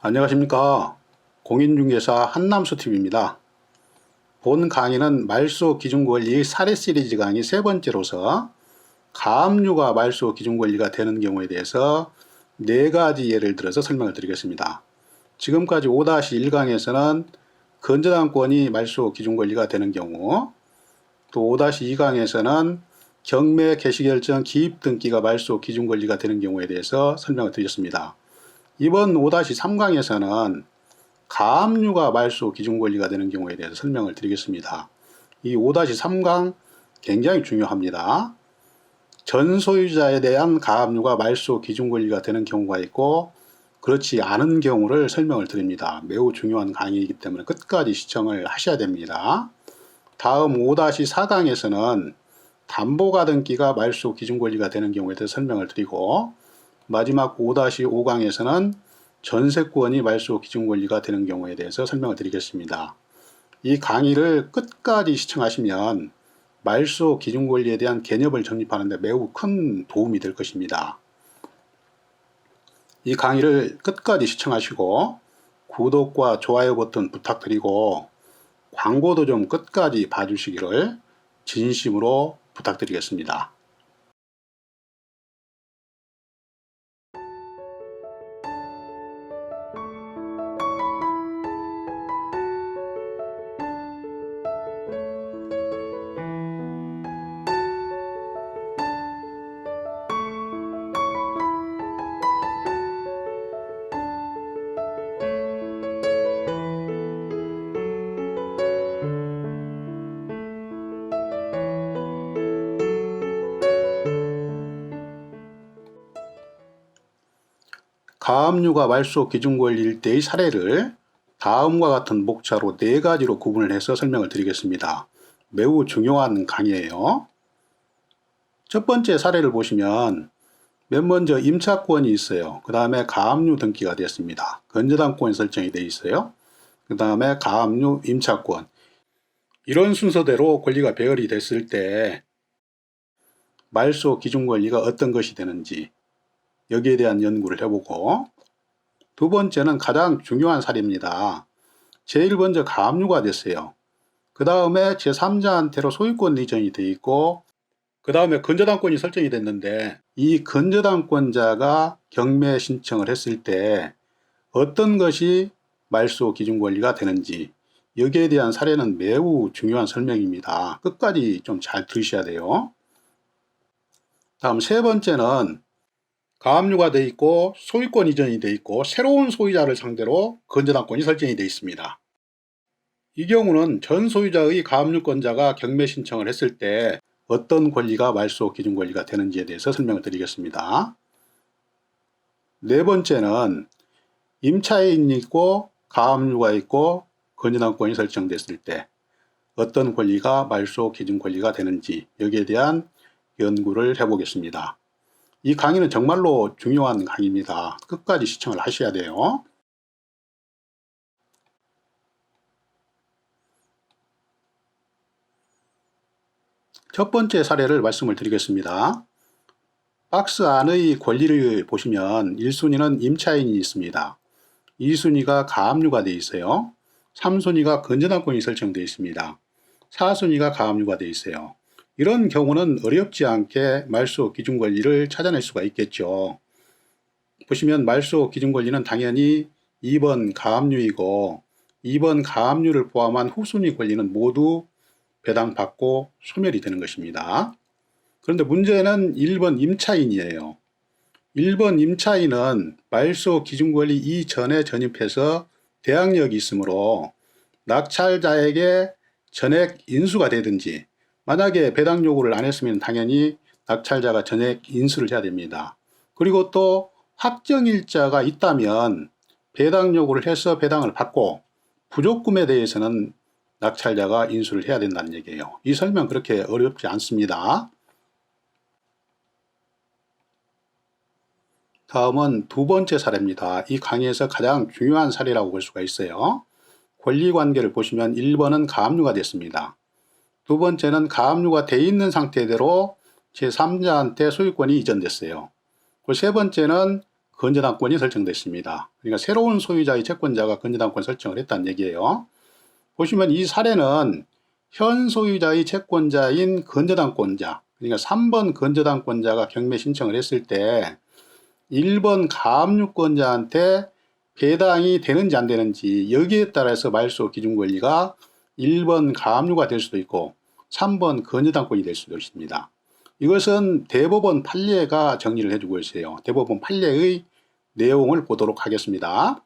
안녕하십니까. 공인중개사 한남수TV입니다. 본 강의는 말소 기준권리 사례 시리즈 강의 세 번째로서 가압류가 말소 기준권리가 되는 경우에 대해서 네 가지 예를 들어서 설명을 드리겠습니다. 지금까지 5-1강에서는 건전항권이 말소 기준권리가 되는 경우, 또 5-2강에서는 경매 개시결정 기입등기가 말소 기준권리가 되는 경우에 대해서 설명을 드렸습니다. 이번 5-3강에서는 가압류가 말소 기준권리가 되는 경우에 대해서 설명을 드리겠습니다. 이 5-3강 굉장히 중요합니다. 전 소유자에 대한 가압류가 말소 기준권리가 되는 경우가 있고 그렇지 않은 경우를 설명을 드립니다. 매우 중요한 강의이기 때문에 끝까지 시청을 하셔야 됩니다. 다음 5-4강에서는 담보가등기가 말소 기준권리가 되는 경우에 대해서 설명을 드리고, 마지막 5-5강에서는 전세권이 말소 기준권리가 되는 경우에 대해서 설명을 드리겠습니다. 이 강의를 끝까지 시청하시면 말소 기준권리에 대한 개념을 정립하는 데 매우 큰 도움이 될 것입니다. 이 강의를 끝까지 시청하시고 구독과 좋아요 버튼 부탁드리고 광고도 좀 끝까지 봐주시기를 진심으로 부탁드리겠습니다. 가압류가 말소 기준권리일 때의 사례를 다음과 같은 목차로 네 가지로 구분을 해서 설명을 드리겠습니다. 매우 중요한 강의예요. 첫 번째 사례를 보시면 맨 먼저 임차권이 있어요. 그 다음에 가압류 등기가 되었습니다. 건전항권이 설정이 되어 있어요. 그 다음에 가압류 임차권. 이런 순서대로 권리가 배열이 됐을 때 말소 기준권리가 어떤 것이 되는지 여기에 대한 연구를 해보고, 두 번째는 가장 중요한 사례입니다. 제일 먼저 가압류가 됐어요. 그 다음에 제3자한테로 소유권 이전이 되어 있고 그 다음에 건전항권이 설정이 됐는데 이 건전항권자가 경매 신청을 했을 때 어떤 것이 말소 기준권리가 되는지 여기에 대한 사례는 매우 중요한 설명입니다. 끝까지 좀 잘 들으셔야 돼요. 다음 세 번째는 가압류가 되어 있고 소유권 이전이 되어 있고 새로운 소유자를 상대로 건전항권이 설정이 되어 있습니다. 이 경우는 전 소유자의 가압류권자가 경매 신청을 했을 때 어떤 권리가 말소 기준권리가 되는지에 대해서 설명을 드리겠습니다. 네 번째는 임차인이 있고 가압류가 있고 건전항권이 설정됐을 때 어떤 권리가 말소 기준권리가 되는지 여기에 대한 연구를 해보겠습니다. 이 강의는 정말로 중요한 강의입니다. 끝까지 시청을 하셔야 돼요. 첫 번째 사례를 말씀을 드리겠습니다. 박스 안의 권리를 보시면 1순위는 임차인이 있습니다. 2순위가 가압류가 되어 있어요. 3순위가 건전항권이 설정되어 있습니다. 4순위가 가압류가 되어 있어요. 이런 경우는 어렵지 않게 말소 기준권리를 찾아낼 수가 있겠죠. 보시면 말소 기준권리는 당연히 2번 가압류이고 2번 가압류를 포함한 후순위 권리는 모두 배당받고 소멸이 되는 것입니다. 그런데 문제는 1번 임차인이에요. 1번 임차인은 말소 기준권리 이전에 전입해서 대항력이 있으므로 낙찰자에게 전액 인수가 되든지, 만약에 배당 요구를 안 했으면 당연히 낙찰자가 전액 인수를 해야 됩니다. 그리고 또 확정일자가 있다면 배당 요구를 해서 배당을 받고 부족금에 대해서는 낙찰자가 인수를 해야 된다는 얘기예요. 이 설명 그렇게 어렵지 않습니다. 다음은 두 번째 사례입니다. 이 강의에서 가장 중요한 사례라고 볼 수가 있어요. 권리관계를 보시면 1번은 가압류가 됐습니다. 두 번째는 가압류가 돼 있는 상태대로 제3자한테 소유권이 이전됐어요. 세 번째는 건저당권이 설정됐습니다. 그러니까 새로운 소유자의 채권자가 건저당권 설정을 했다는 얘기예요. 보시면 이 사례는 현 소유자의 채권자인 건저당권자, 그러니까 3번 건저당권자가 경매 신청을 했을 때 1번 가압류권자한테 배당이 되는지 안 되는지 여기에 따라서 말소 기준 권리가 1번 가압류가 될 수도 있고 3번 건저당권이 될 수도 있습니다. 이것은 대법원 판례가 정리를 해주고 있어요. 대법원 판례의 내용을 보도록 하겠습니다.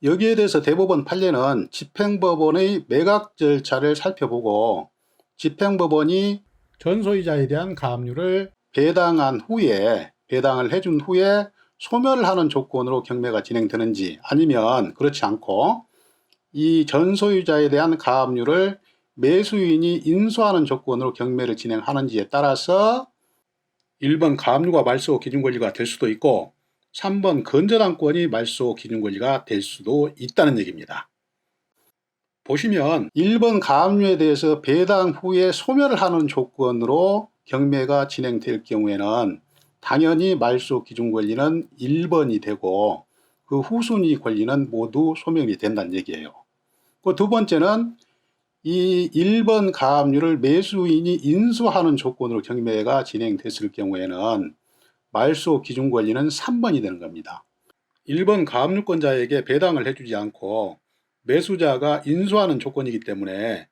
여기에 대해서 대법원 판례는 집행법원의 매각 절차를 살펴보고 집행법원이 전 소유자에 대한 가압류를 배당한 후에 배당을 해준 후에 소멸을 하는 조건으로 경매가 진행되는지 아니면 그렇지 않고 이 전 소유자에 대한 가압류를 매수인이 인수하는 조건으로 경매를 진행하는지에 따라서 1번 가압류가 말소 기준 권리가 될 수도 있고 3번 건저당권이 말소 기준 권리가 될 수도 있다는 얘기입니다. 보시면 1번 가압류에 대해서 배당 후에 소멸을 하는 조건으로 경매가 진행될 경우에는 당연히 말소 기준 권리는 1번이 되고 그 후순위 권리는 모두 소멸이 된다는 얘기예요. 그 두 번째는 이 1번 가압류를 매수인이 인수하는 조건으로 경매가 진행됐을 경우에는 말소 기준 권리는 3번이 되는 겁니다. 1번 가압류권자에게 배당을 해주지 않고 매수자가 인수하는 조건이기 때문에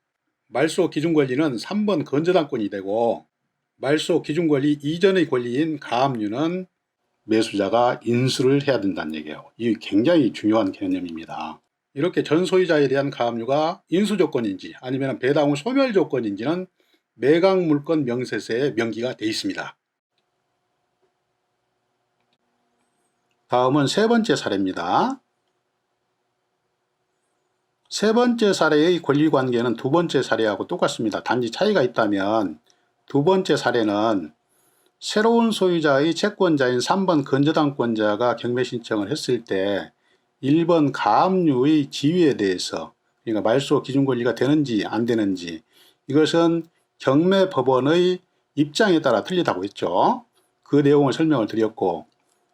말소 기준 권리는 3번 건저당권이 되고 말소 기준 권리 이전의 권리인 가압류는 매수자가 인수를 해야 된다는 얘기예요. 이게 굉장히 중요한 개념입니다. 이렇게 전 소유자에 대한 가압류가 인수 조건인지 아니면 배당 후 소멸 조건인지는 매각물권 명세서에 명기가 되어 있습니다. 다음은 세 번째 사례입니다. 세 번째 사례의 권리관계는 두 번째 사례하고 똑같습니다. 단지 차이가 있다면 두 번째 사례는 새로운 소유자의 채권자인 3번 건저당권자가 경매 신청을 했을 때 1번 가압류의 지위에 대해서 그러니까 말소 기준 권리가 되는지 안 되는지 이것은 경매법원의 입장에 따라 틀리다고 했죠. 그 내용을 설명을 드렸고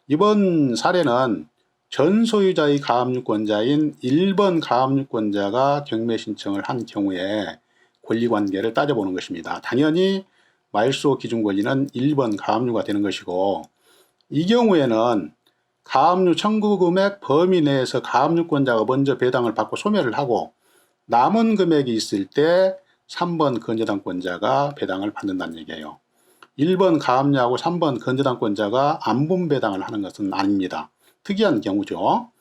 이번 사례는 전 소유자의 가압류권자인 1번 가압류권자가 경매 신청을 한 경우에 권리관계를 따져보는 것입니다. 당연히 말소 기준 권리는 1번 가압류가 되는 것이고 이 경우에는 가압류 청구 금액 범위 내에서 가압류권자가 먼저 배당을 받고 소멸을 하고 남은 금액이 있을 때 3번 건저당권자가 배당을 받는다는 얘기예요. 1번 가압류하고 3번 건저당권자가 안분 배당을 하는 것은 아닙니다. 특이한 경우죠.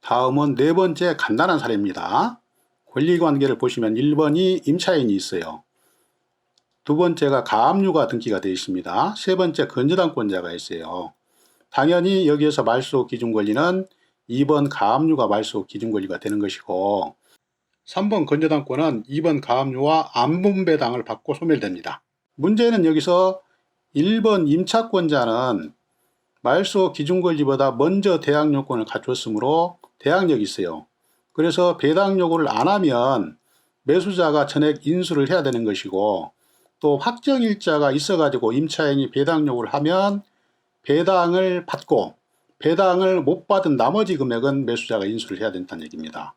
다음은 네 번째 간단한 사례입니다. 권리관계를 보시면 1번이 임차인이 있어요. 두 번째가 가압류가 등기가 되어 있습니다. 세 번째 건저당권자가 있어요. 당연히 여기에서 말소 기준 권리는 2번 가압류가 말소 기준 권리가 되는 것이고 3번 건저당권은 2번 가압류와 안분 배당을 받고 소멸됩니다. 문제는 여기서 1번 임차권자는 말소 기준 권리보다 먼저 대항 요건을 갖췄으므로 대항력이 있어요. 그래서 배당 요구를 안 하면 매수자가 전액 인수를 해야 되는 것이고 또 확정일자가 있어가지고 임차인이 배당 요구를 하면 배당을 받고 배당을 못 받은 나머지 금액은 매수자가 인수를 해야 된다는 얘기입니다.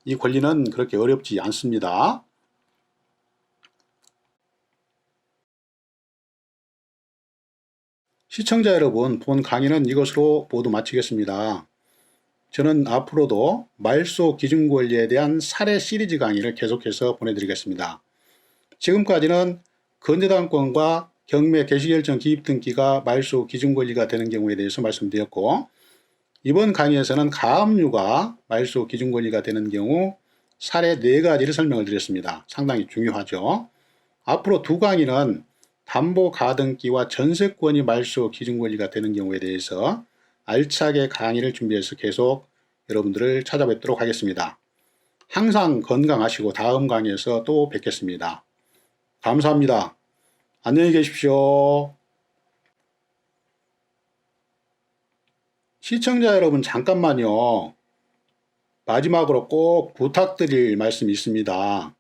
이 권리는 그렇게 어렵지 않습니다. 시청자 여러분, 본 강의는 이것으로 모두 마치겠습니다. 저는 앞으로도 말소 기준 권리에 대한 사례 시리즈 강의를 계속해서 보내드리겠습니다. 지금까지는 건저당권과 경매 개시결정 기입등기가 말소 기준 권리가 되는 경우에 대해서 말씀드렸고 이번 강의에서는 가압류가 말소 기준 권리가 되는 경우 사례 4가지를 설명을 드렸습니다. 상당히 중요하죠. 앞으로 두 강의는 담보 가등기와 전세권이 말소 기준 권리가 되는 경우에 대해서 알차게 강의를 준비해서 계속 여러분들을 찾아뵙도록 하겠습니다. 항상 건강하시고 다음 강의에서 또 뵙겠습니다. 감사합니다. 안녕히 계십시오. 시청자 여러분 잠깐만요. 마지막으로 꼭 부탁드릴 말씀이 있습니다.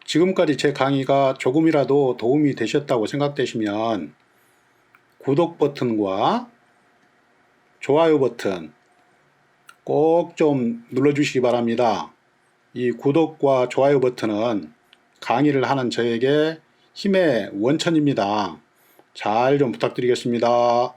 지금까지 제 강의가 조금이라도 도움이 되셨다고 생각되시면 구독 버튼과 좋아요 버튼 꼭 좀 눌러주시기 바랍니다. 이 구독과 좋아요 버튼은 강의를 하는 저에게 힘의 원천입니다. 잘 좀 부탁드리겠습니다.